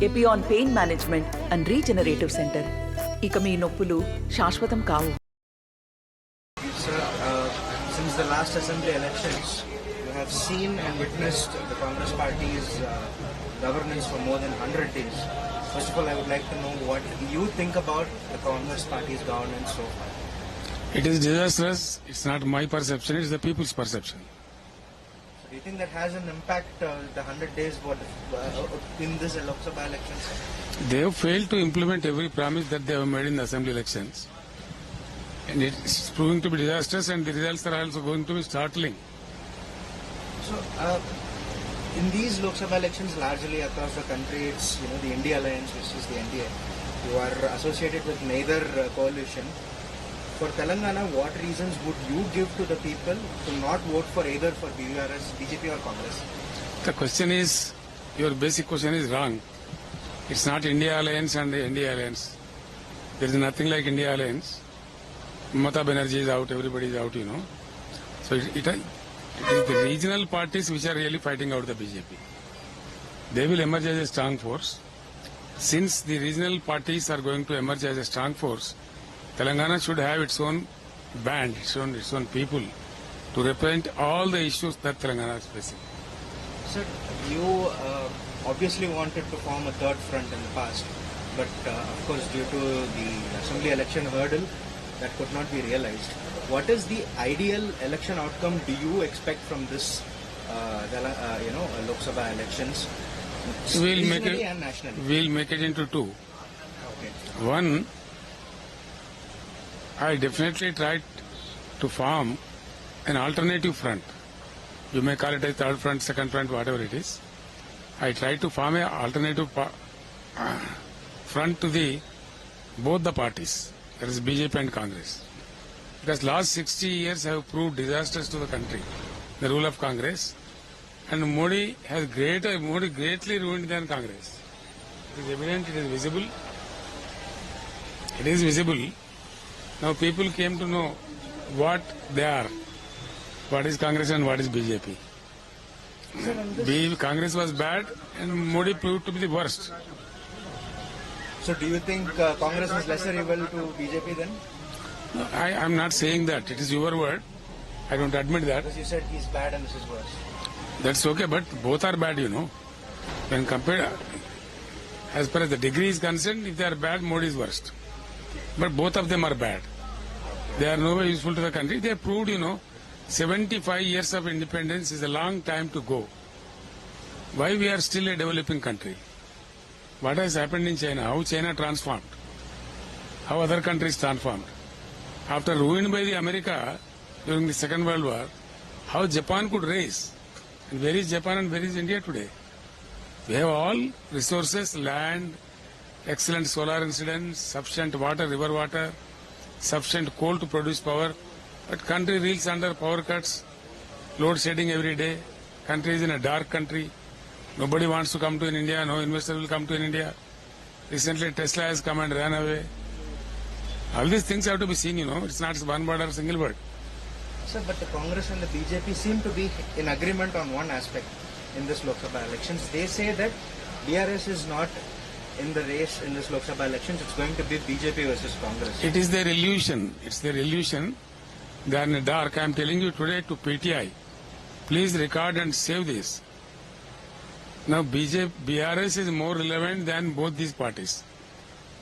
Epione pain management and regenerative centre. ఇక మీ నొప్పులు శాశ్వతం కావు. Sir, since the last assembly elections, you have seen and witnessed the Congress party's governance for more than 100 days. First of all, I would like to know what you think about the Congress party's governance so far. It is disastrous. It's not my perception, it's the people's perception. Do you think that has an impact, the 100 days in this Lok Sabha elections? They have failed to implement every promise that they have made in the assembly elections. And it's proving to be disastrous, and the results are also going to be startling. So, in these Lok Sabha elections, largely across the country, it's the India Alliance, which is the NDA. You are associated with neither coalition. For Telangana, what reasons would you give to the people to not vote for either for BRS, BJP or Congress? The question is, your basic question is wrong. It's not India Alliance and the NDA Alliance. There is nothing like India Alliance. Mamata Banerjee is out, everybody is out, So it is the regional parties which are really fighting out the BJP. They will emerge as a strong force. Since the regional parties are going to emerge as a strong force, Telangana should have its own band, its own people to represent all the issues that Telangana is facing. Sir, you obviously wanted to form a third front in the past, but of course due to the assembly election hurdle, that could not be realized. What is the ideal election outcome do you expect from this, Lok Sabha elections? Regionally and nationally. We'll make it into two. Okay. One, I definitely tried to form an alternative front. You may call it a third front, second front, whatever it is. I tried to form an alternative front to both the parties, that is BJP and Congress. Because last 60 years have proved disastrous to the country, the rule of Congress, and Modi greatly ruined than Congress. It is evident, it is visible. It is visible. Now people came to know what they are, what is Congress and what is BJP. Congress was bad and Modi proved to be the worst. So do you think Congress is lesser evil to BJP then? No, I am not saying that. It is your word. I don't admit that. Because you said he's bad and this is worse. That's okay, but both are bad, When compared, as far as the degree is concerned, if they are bad, Modi is worst. But both of them are bad. They are no way useful to the country. They have proved, 75 years of independence is a long time to go. Why we are still a developing country? What has happened in China? How China transformed? How other countries transformed? After ruined by the America during the Second World War, how Japan could rise? And where is Japan and where is India today? We have all resources, land, excellent solar incidents, sufficient water, river water, sufficient coal to produce power, but country reels under power cuts, load shedding every day. Country is in a dark country. Nobody wants to come to India. No investor will come to India. Recently Tesla has come and ran away. All these things have to be seen, It's not one word or single word. Sir, but the Congress and the BJP seem to be in agreement on one aspect in this Lok Sabha elections. They say that BRS is not in the race in this Lok Sabha elections. It's going to be BJP versus Congress. It is their illusion. It's their illusion. They are in the dark. I am telling you today to PTI. Please record and save this. Now BRS is more relevant than both these parties.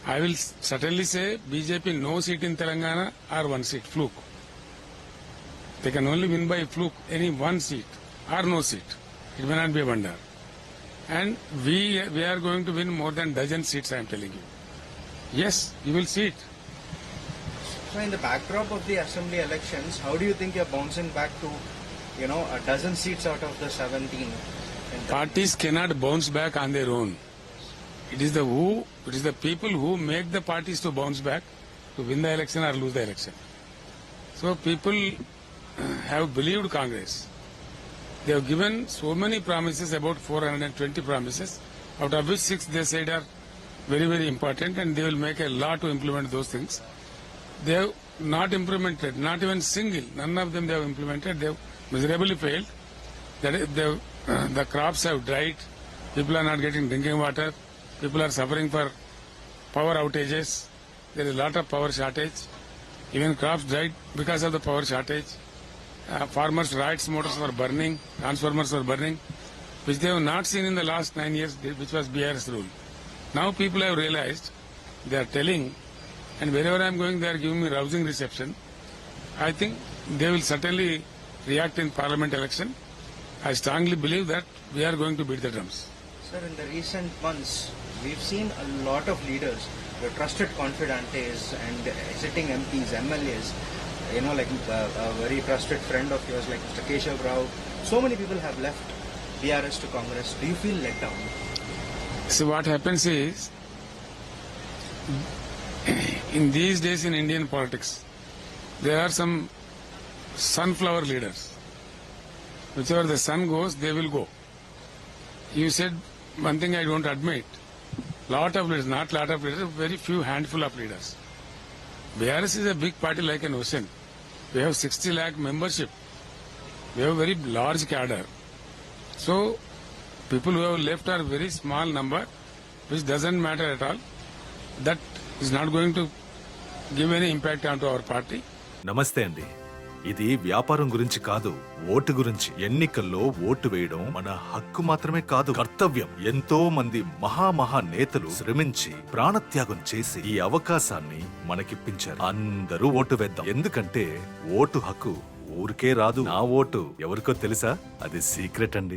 I will certainly say BJP no seat in Telangana or one seat, fluke. They can only win by fluke, any one seat or no seat. It may not be a wonder. And we are going to win more than dozen seats, I am telling you. Yes, you will see it. So in the backdrop of the assembly elections, how do you think you're bouncing back to, a dozen seats out of the 17? Parties cannot bounce back on their own. It is the people who make the parties to bounce back to win the election or lose the election. So people have believed Congress. They have given so many promises, about 420 promises, out of which 6 they said are very, very important, and they will make a law to implement those things. They have not implemented, not even single, none of them they have implemented. They have miserably failed. That is, the crops have dried, people are not getting drinking water, People are suffering for power outages. There is a lot of power shortage. Even crops died because of the power shortage. Farmers' rights motors were burning, transformers were burning, which they have not seen in the last 9 years, which was BRS rule. Now people have realized, they are telling, and wherever I am going, they are giving me rousing reception. I think they will certainly react in parliament election. I strongly believe that we are going to beat the drums. Sir, in the recent months, we've seen a lot of leaders, your trusted confidantes and sitting MPs, MLAs, like a very trusted friend of yours like Mr. KCR. So many people have left BRS to Congress. Do you feel let down? So what happens is, in these days in Indian politics, there are some sunflower leaders. Whichever the sun goes, they will go. You said one thing I don't admit. Lot of leaders, not lot of leaders, very few handful of leaders. BRS is a big party like an ocean. We have 60 lakh membership. We have a very large cadre. So, people who have left are very small number, which doesn't matter at all. That is not going to give any impact onto our party. నమస్తే అండి. ఇది వ్యాపారం గురించి కాదు, vote గురించి. ఎన్నికల్లో vote వేయడం మన హక్కు మాత్రమే కాదు, కర్తవ్యం. ఎంతో మంది మహా నేతలు శ్రమించి ప్రాణత్యాగం చేసి ఈ అవకాశాన్ని మనకిప్పించారు. అందరూ ఓటు వేద్దాం. ఎందుకంటే ఓటు హక్కు ఊరికే రాదు. నా ఓటు ఎవరికో తెలుసా? అది సీక్రెట్ అండి.